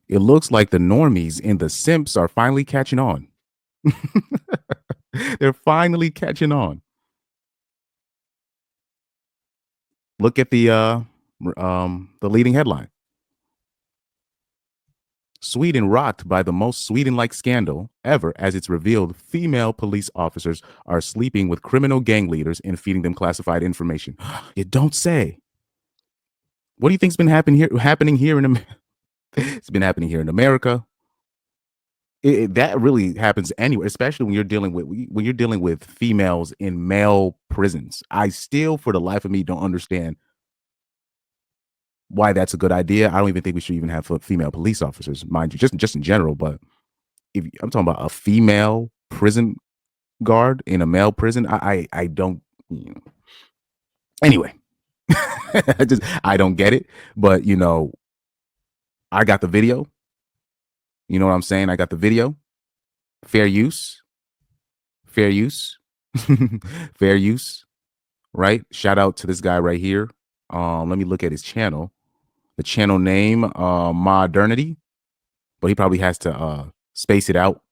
It looks like the normies and the simps are finally catching on. They're finally catching on. Look at the leading headline. Sweden rocked by the most Sweden-like scandal ever as it's revealed female police officers are sleeping with criminal gang leaders and feeding them classified information. You don't say. What do you think's been happening here in it's been happening here in America. That really happens anywhere, especially when you're dealing with females in male prisons. I still, for the life of me, don't understand why that's a good idea. I don't even think we should even have female police officers, mind you, just in general. But if I'm talking about a female prison guard in a male prison, I don't. Anyway, I don't get it. But I got the video. You know what I'm saying? I got the video. Fair use. Fair use. Fair use. Right? Shout out to this guy right here. Let me look at his channel. The channel name, Modernity. But he probably has to space it out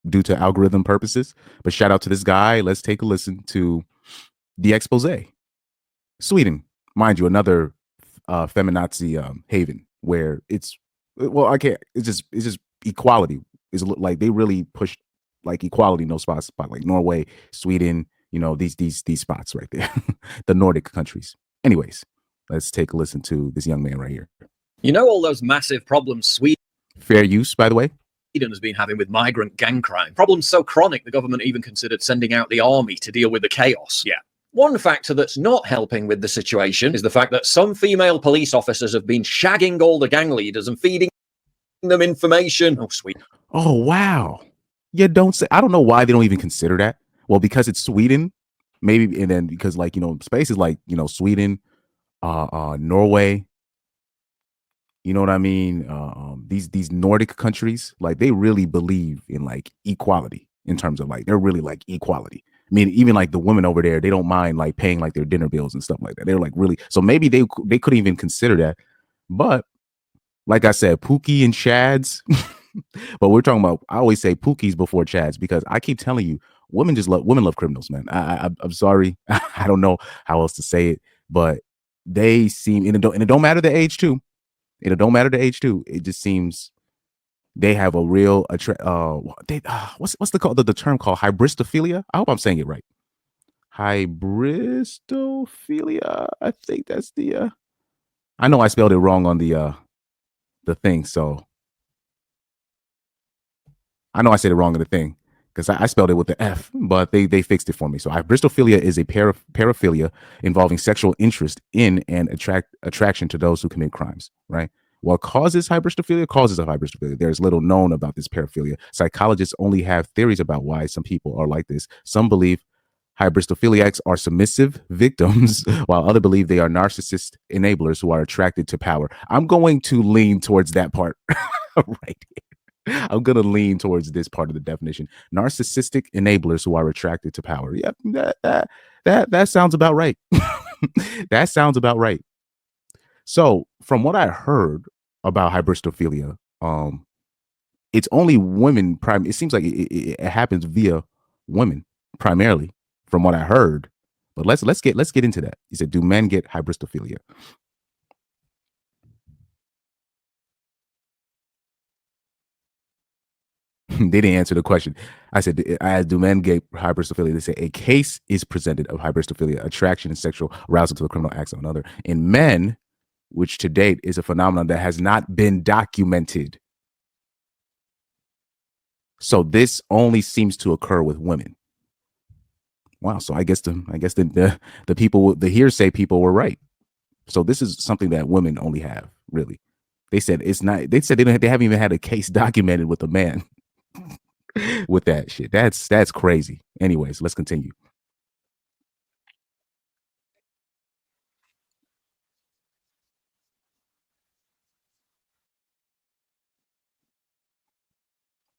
due to algorithm purposes. But shout out to this guy. Let's take a listen to the expose. Sweden, mind you, another feminazi haven where I can't. It's just equality. Is like they really push like equality in those spots, like Norway, Sweden. These spots right there, the Nordic countries. Anyways, let's take a listen to this young man right here. All those massive problems Sweden. Fair use, by the way. Sweden has been having with migrant gang crime. Problems so chronic the government even considered sending out the army to deal with the chaos. Yeah. One factor that's not helping with the situation is the fact that some female police officers have been shagging all the gang leaders and feeding them information. Oh, sweet. Oh, wow. Yeah, don't say. I don't know why they don't even consider that. Well, because it's Sweden, maybe, and then because spaces like Sweden, Norway. You know what I mean? These Nordic countries, like they really believe in like equality in terms of like they're really like equality. I mean, even like the women over there, they don't mind like paying like their dinner bills and stuff like that. They're like really, so maybe they couldn't even consider that. But like I said, Pookie and Chads. But we're talking about, I always say Pookies before Chads because I keep telling you, women love criminals, man. I'm sorry. I don't know how else to say it, but they seem, and it don't matter the age too. It don't matter the age too. It just seems they have a real what's the term called hybristophilia? I hope I'm saying it right. Hybristophilia. I think that's the I know I spelled it wrong on the thing, so I know I said it wrong in the thing because I spelled it with the F, but they fixed it for me. So hybristophilia is a paraphilia involving sexual interest in and attraction to those who commit crimes, right? What causes hybristophilia? Causes of hybristophilia. There's little known about this paraphilia. Psychologists only have theories about why some people are like this. Some believe hybristophiliacs are submissive victims, while others believe they are narcissist enablers who are attracted to power. I'm going to lean towards that part right here. I'm going to lean towards this part of the definition. Narcissistic enablers who are attracted to power. Yep, that sounds about right. That sounds about right. So, from what I heard about hybristophilia, it's only women. It seems like it happens via women primarily, from what I heard. But let's get into that. He said, "Do men get hybristophilia?" They didn't answer the question. I said, "Do men get hybristophilia?" They say a case is presented of hybristophilia, attraction and sexual arousal to a criminal acts of another. In men, which to date is a phenomenon that has not been documented. So this only seems to occur with women. Wow. So I guess the people, the hearsay people were right. So this is something that women only have, really. They said it's not. They said they haven't even had a case documented with a man with that shit. That's crazy. Anyways, let's continue.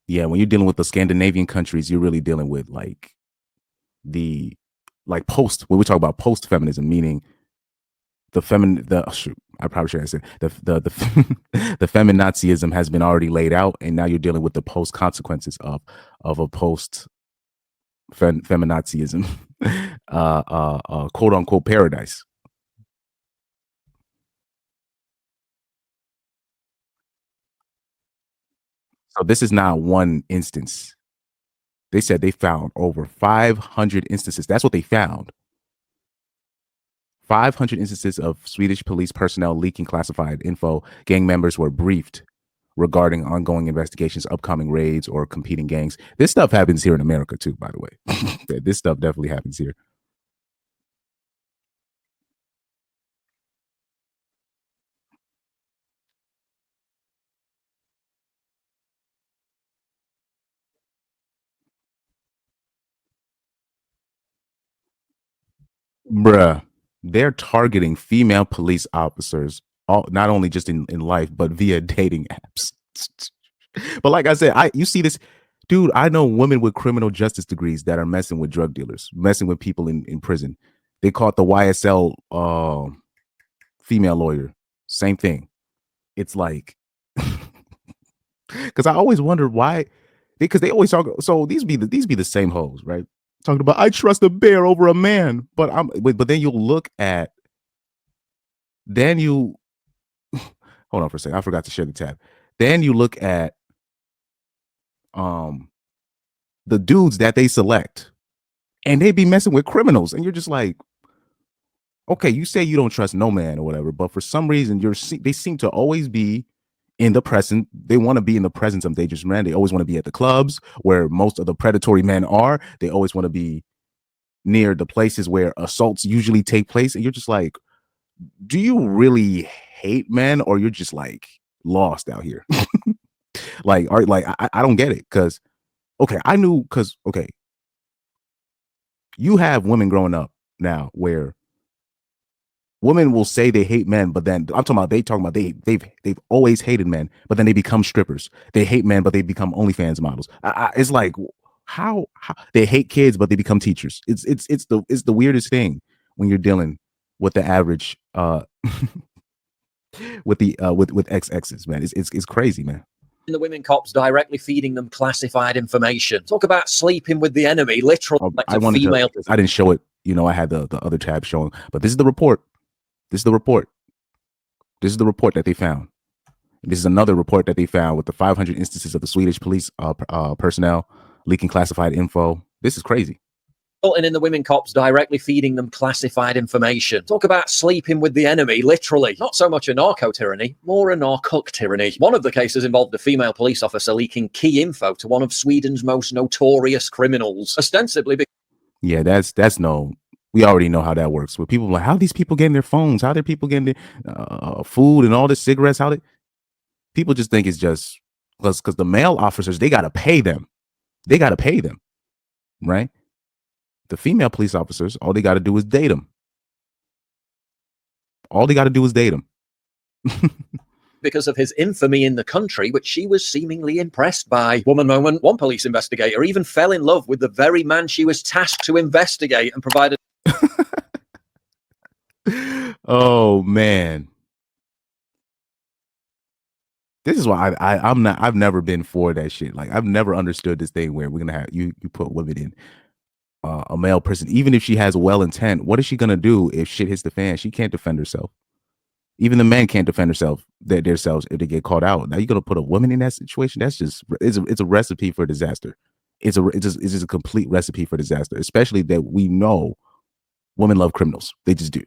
Yeah, when you're dealing with the Scandinavian countries, you're really dealing with like the post when we talk about post feminism, meaning the shoot, I probably should have said the feminazism has been already laid out, and now you're dealing with the post consequences of a post feminazism, quote unquote paradise. So this is not one instance. They said they found over 500 instances. That's what they found. 500 instances of Swedish police personnel leaking classified info. Gang members were briefed regarding ongoing investigations, upcoming raids, or competing gangs. This stuff happens here in America too, by the way. This stuff definitely happens here. Bruh, they're targeting female police officers, not only just in life, but via dating apps. But like I said, you see this, dude. I know women with criminal justice degrees that are messing with drug dealers, messing with people in prison. They caught the YSL female lawyer. Same thing. It's like, because I always wonder why, because they always talk. So these be the same hoes, right? Talking about I trust a bear over a man, but then you'll look at then you hold on for a second. I forgot to share the tab. Then you look at the dudes that they select, and they be messing with criminals, and you're just like, okay, you say you don't trust no man or whatever, but for some reason they seem to always be in the present. They want to be in the presence of dangerous men. They always want to be at the clubs where most of the predatory men are. They always want to be near the places where assaults usually take place, and you're just like, do you really hate men, or you're just like lost out here? I don't get it, because okay, I knew, because okay, you have women growing up now where women will say they hate men, but then I'm talking about they've always hated men, but then they become strippers. They hate men, but they become OnlyFans models. It's like how they hate kids, but they become teachers. It's the weirdest thing when you're dealing with the average with the with XXs, man. It's crazy, man. The women cops directly feeding them classified information. Talk about sleeping with the enemy, literally. I didn't show it. I had the other tab showing, but this is the report. This is the report. This is the report that they found. This is another report that they found with the 500 instances of the Swedish police personnel leaking classified info. This is crazy. And in the women cops directly feeding them classified information. Talk about sleeping with the enemy, literally. Not so much a narco-tyranny, more a narcook tyranny. One of the cases involved a female police officer leaking key info to one of Sweden's most notorious criminals, ostensibly. Yeah, that's no. We already know how that works. Where people are like, how are these people getting their phones? How are their people getting their food and all the cigarettes? People just think it's just because the male officers, they got to pay them. They got to pay them, right? The female police officers, all they got to do is date them. All they got to do is date them. Because of his infamy in the country, which she was seemingly impressed by. Woman moment, one police investigator even fell in love with the very man she was tasked to investigate and provided. Oh man, this is why I've never been for that shit. Like, I've never understood this thing where we're gonna have you put women in a male person, even if she has well intent. What is she gonna do if shit hits the fan? She can't defend herself. Even the men can't defend themselves if they get caught out. Now you're gonna put a woman in that situation? That's just it's a recipe for disaster. It's just a complete recipe for disaster. Especially that we know women love criminals. They just do.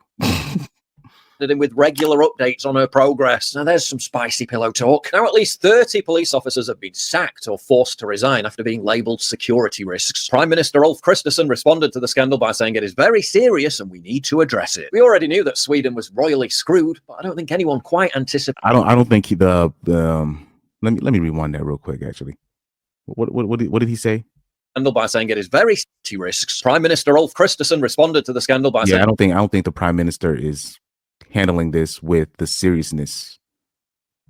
In with regular updates on her progress. Now there's some spicy pillow talk. Now at least 30 police officers have been sacked or forced to resign after being labelled security risks. Prime Minister Ulf Kristersson responded to the scandal by saying it is very serious and we need to address it. We already knew that Sweden was royally screwed, but I don't think anyone quite anticipated. I don't think let me rewind that real quick. Actually, what did he say? By saying it is very serious risks. Prime Minister Ulf Kristersson responded to the scandal by saying, I don't think the Prime Minister is handling this with the seriousness.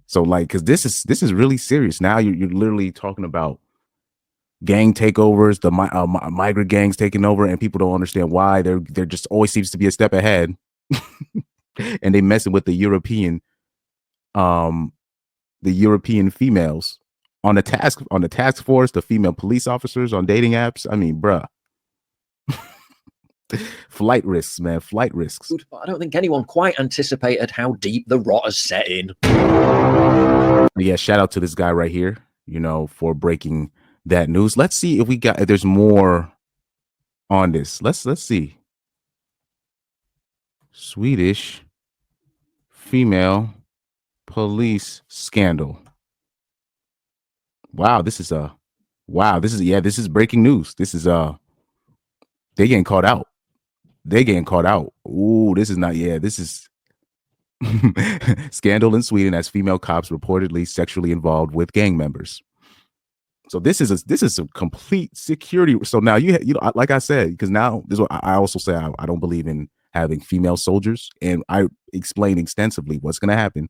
So like, because this is really serious. Now you're literally talking about gang takeovers, the migrant gangs taking over, and people don't understand why. They're just always seems to be a step ahead. and they messing with the European females on the task force, the female police officers on dating apps. I mean, bruh. Flight risks, man. Flight risks. But I don't think anyone quite anticipated how deep the rot has set in. Yeah, shout out to this guy right here, for breaking that news. Let's see if there's more on this. Let's see. Swedish female police scandal. Wow, this is breaking news. This is they getting caught out. Ooh, this is not, this is scandal in Sweden as female cops reportedly sexually involved with gang members. So this is a complete security. So now like I said, because now this is what I also say, I don't believe in having female soldiers, and I explain extensively what's going to happen,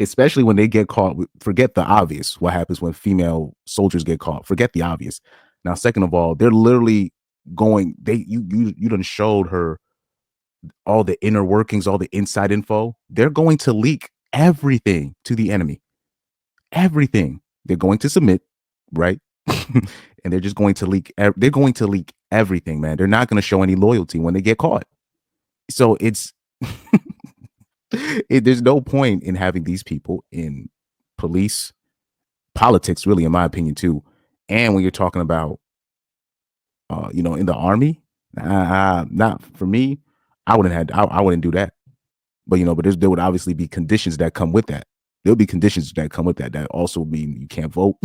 especially when they get caught. Forget the obvious. What happens when female soldiers get caught? Forget the obvious. Now, second of all, they're literally going. You done showed her all the inner workings, all the inside info. They're going to leak everything to the enemy. Everything. They're going to submit, right? And they're just going to leak. They're going to leak everything, man. They're not going to show any loyalty when they get caught. So it's there's no point in having these people in police politics, really, in my opinion, too. And when you're talking about, in the army, not for me. I wouldn't do that. But but there would obviously be conditions that come with that. There'll be conditions that come with that. That also mean you can't vote.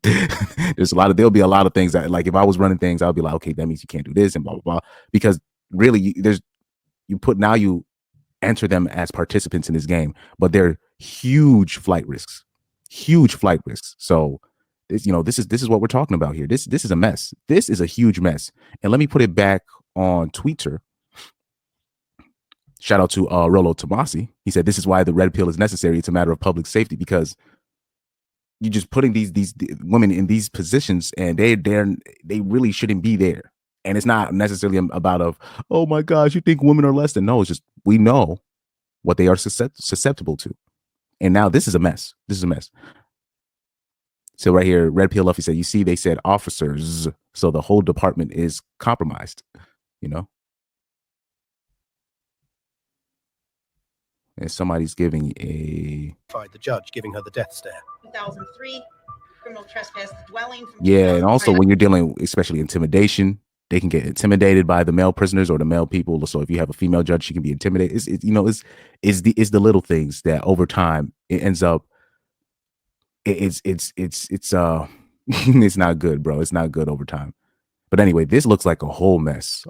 There'll be a lot of things that, like, if I was running things, I'll be like, okay, that means you can't do this and blah blah blah. Because really, you enter them as participants in this game, but they're huge flight risks. So this is what we're talking about here. This is a mess. This is a huge mess. And let me put it back on Twitter. Shout out to Rollo Tomasi. He said, this is why the red pill is necessary. It's a matter of public safety, because you're just putting these women in these positions, and they really shouldn't be there. And it's not necessarily about oh my gosh, you think women are less than. No, it's just, we know what they are susceptible to. And now this is a mess. So right here, Red Pill Luffy said, you see, they said officers. So the whole department is compromised, And somebody's giving the judge giving her the death stare. 2003, criminal trespass dwelling. Yeah, and also when you're dealing, especially intimidation, they can get intimidated by the male prisoners or the male people. So if you have a female judge, she can be intimidated. It's the little things that over time it ends up. It's it's not good, bro. It's not good over time. But anyway, this looks like a whole mess.